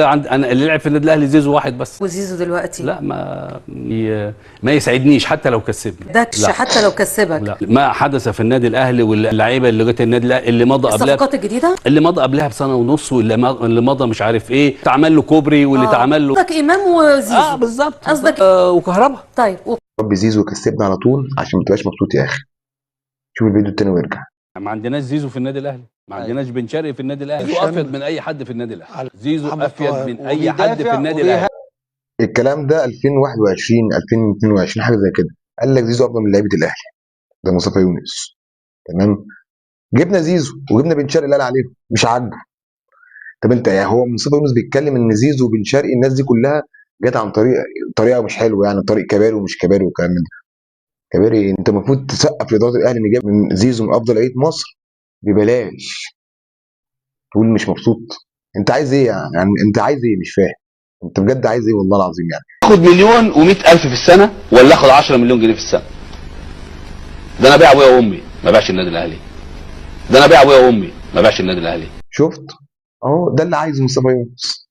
انا اللي لعب في النادي الاهلي زيزو واحد بس. وزيزو دلوقتي لا ما يسعدنيش حتى لو كسبني. دكش حتى لو كسبك. لا، ما حدث في النادي الاهلي واللعيبه اللي جت النادي الاهلي اللي مضى قبلها، الصفقات الجديده اللي مضى قبلها بسنه ونص، واللي مضى مش عارف ايه، اتعمل له كوبري واللي اتعمل له قصدك امام وزيزو. بالظبط قصدك وكهربا. طيب رب زيزو كسبنا على طول عشان ما تبقاش مبسوط يا اخي. شوف الفيديو التاني وارجع. ما عندناش زيزو في النادي الاهلي، ما عندناش بن شرقي في النادي الاهلي. زيزو افيد من اي حد في النادي الاهلي، زيزو افيد من اي حد في النادي الاهلي. الكلام ده 2021 2022 حاجه زي كده. قال لك زيزو افضل من لعيبه الاهلي، ده مصطفى يونس. تمام، جبنا زيزو وجبنا بن شرقي اللي قال عليه مش عاجبه. طب انت يا هو مصطفى يونس بيتكلم ان زيزو وبن شرقي الناس دي كلها جت عن طريقه مش حلوه، يعني طريق كباري ومش كباري والكلام ده. كباري انت المفروض تسقف لاداره الاهلي ان جاب من زيزو من افضل لعيبه مصر ببلاش، تقول مش مبسوط. انت عايز ايه يعني انت عايز ايه؟ مش فاهم انت بجد عايز ايه والله العظيم. يعني اخد 1,100,000 في السنه ولا اخد 10 مليون جنيه في السنه؟ ده انا ابيع ابويا وامي ما بيعش النادي الاهلي. ده انا ابيع ابويا وامي ما بيعش النادي الاهلي. شفت اهو ده اللي عايزه مصطفى يونس.